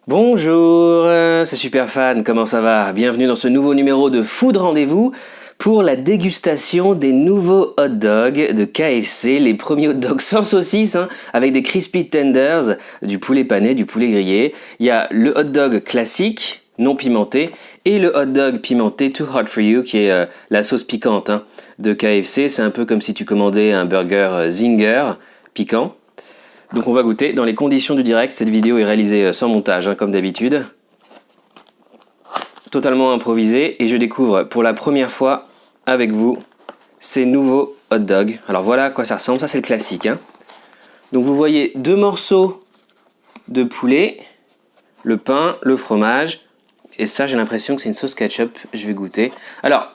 Bonjour, c'est Superfan, comment ça va? Bienvenue dans ce nouveau numéro de Food Rendez-vous pour la dégustation des nouveaux hot dogs de KFC, les premiers hot dogs sans saucisse, avec des crispy tenders, du poulet pané, du poulet grillé. Il y a le hot dog classique, non pimenté, et le hot dog pimenté Too Hot For You, qui est la sauce piquante de KFC. C'est un peu comme si tu commandais un burger Zinger piquant. Donc on va goûter dans les conditions du direct. Cette vidéo est réalisée sans montage, comme d'habitude. Totalement improvisée. Et je découvre pour la première fois avec vous ces nouveaux hot dogs. Alors voilà à quoi ça ressemble. Ça c'est le classique. Donc vous voyez deux morceaux de poulet, le pain, le fromage. Et ça j'ai l'impression que c'est une sauce ketchup. Je vais goûter. Alors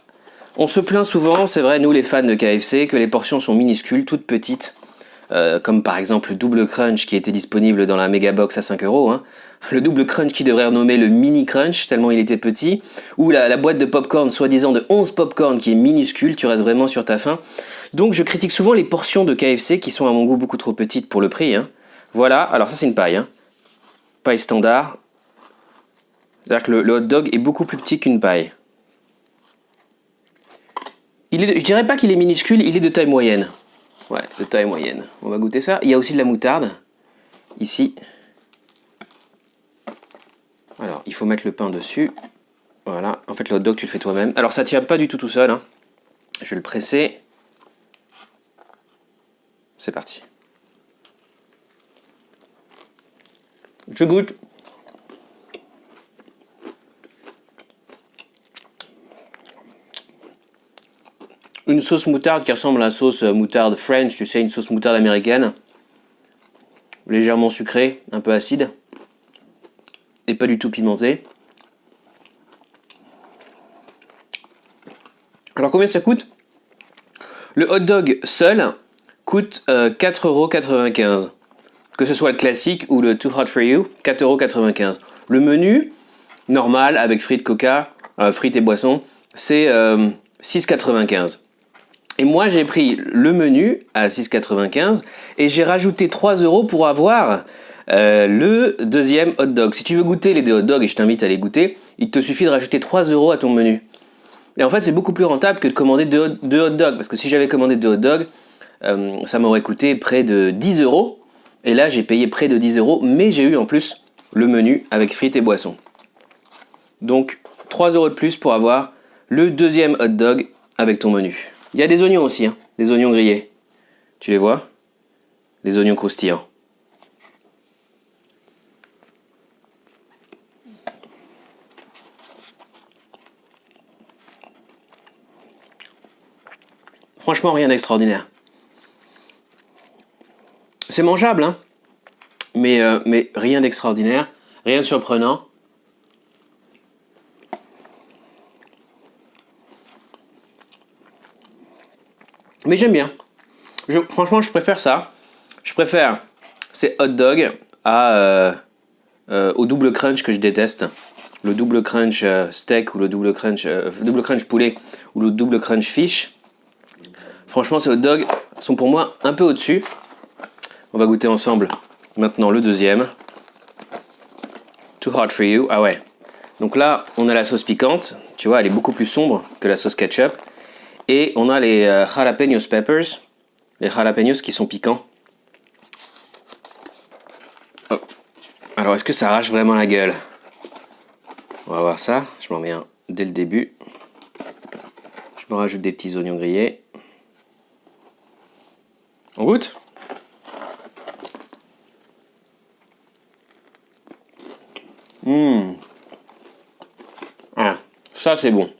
on se plaint souvent, c'est vrai, nous les fans de KFC, que les portions sont minuscules, toutes petites. Comme par exemple le double crunch qui était disponible dans la méga box à 5 euros. Le double crunch qui devrait renommer le mini crunch tellement il était petit. Ou la boîte de popcorn soi-disant de 11 popcorn qui est minuscule, tu restes vraiment sur ta faim. Donc je critique souvent les portions de KFC qui sont à mon goût beaucoup trop petites pour le prix. Voilà, alors ça c'est une paille. Paille standard. C'est-à-dire que le hot dog est beaucoup plus petit qu'une paille. Je dirais pas qu'il est minuscule, il est de taille moyenne. Ouais, de taille moyenne. On va goûter ça. Il y a aussi de la moutarde, ici. Alors, il faut mettre le pain dessus. Voilà. En fait, le hot dog, tu le fais toi-même. Alors, ça ne tient pas du tout seul. Je vais le presser. C'est parti. Je goûte. Une sauce moutarde qui ressemble à la sauce moutarde French, tu sais, une sauce moutarde américaine. Légèrement sucrée, un peu acide. Et pas du tout pimentée. Alors combien ça coûte? Le hot dog seul coûte 4,95 €. Que ce soit le classique ou le Too Hot For You, 4,95 €. Le menu, normal, avec frites coca, frites et boissons, c'est 6,95 €. Et moi, j'ai pris le menu à 6,95 € et j'ai rajouté 3 € pour avoir le deuxième hot dog. Si tu veux goûter les deux hot dogs, et je t'invite à les goûter, il te suffit de rajouter 3 € à ton menu. Et en fait, c'est beaucoup plus rentable que de commander deux hot dogs. Parce que si j'avais commandé deux hot dogs, ça m'aurait coûté près de 10 €. Et là, j'ai payé près de 10 €, mais j'ai eu en plus le menu avec frites et boissons. Donc, 3 € de plus pour avoir le deuxième hot dog avec ton menu. Il y a des oignons aussi, des oignons grillés. Tu les vois? Les oignons croustillants. Franchement, rien d'extraordinaire. C'est mangeable, mais rien d'extraordinaire, rien de surprenant. Mais j'aime bien. Franchement, je préfère ça. Je préfère ces hot dogs au double crunch que je déteste. Le double crunch steak ou le double crunch poulet ou le double crunch fish. Franchement, ces hot dogs sont pour moi un peu au-dessus. On va goûter ensemble maintenant le deuxième. Too Hot For You. Ah ouais. Donc là, on a la sauce piquante. Tu vois, elle est beaucoup plus sombre que la sauce ketchup. Et on a les jalapenos peppers. Les jalapenos qui sont piquants. Oh. Alors, est-ce que ça arrache vraiment la gueule? On va voir ça. Je m'en mets un dès le début. Je me rajoute des petits oignons grillés. On goûte? Ah, ça c'est bon.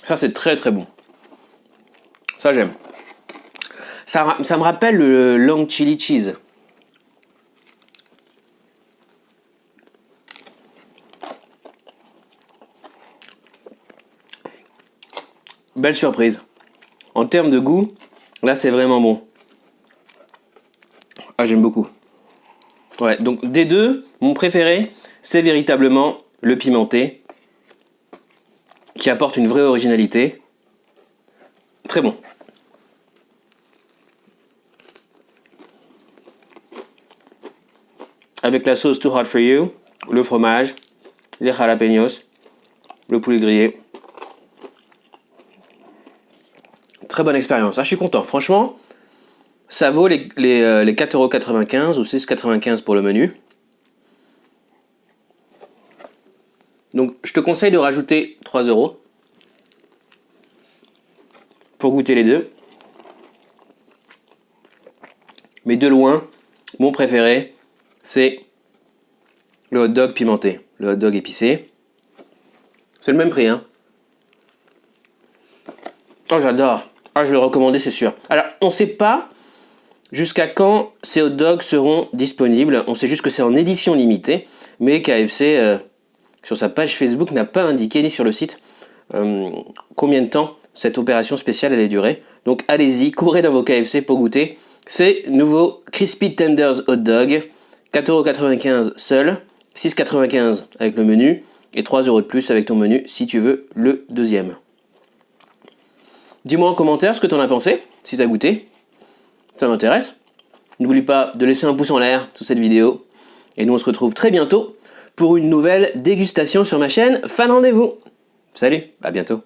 Ça c'est très très bon. Ça j'aime. Ça me rappelle le long chili cheese. Belle surprise. En termes de goût, là c'est vraiment bon. Ah, j'aime beaucoup. Ouais, donc des deux, mon préféré, c'est véritablement le pimenté, qui apporte une vraie originalité. Très bon. avec la sauce Too Hot For You, le fromage, les jalapenos, le poulet grillé. Très bonne expérience. Ah, je suis content. Franchement, ça vaut les 4,95 € ou 6,95 € pour le menu. Donc, je te conseille de rajouter 3 € pour goûter les deux. Mais de loin, mon préféré, c'est le hot dog pimenté, le hot dog épicé. C'est le même prix, hein. Oh, j'adore. Ah, je vais le recommander, c'est sûr. Alors, on ne sait pas jusqu'à quand ces hot dogs seront disponibles. On sait juste que c'est en édition limitée. Mais KFC, sur sa page Facebook, n'a pas indiqué, ni sur le site, combien de temps cette opération spéciale allait durer. Donc, allez-y, courez dans vos KFC pour goûter. C'est nouveau Crispy Tenders Hot Dog. 4,95 € seul, 6,95 € avec le menu et 3 € de plus avec ton menu si tu veux le deuxième. Dis-moi en commentaire ce que tu en as pensé, si tu as goûté. Ça m'intéresse. N'oublie pas de laisser un pouce en l'air sous cette vidéo. Et nous on se retrouve très bientôt pour une nouvelle dégustation sur ma chaîne Fan Rendez-vous. Salut, à bientôt.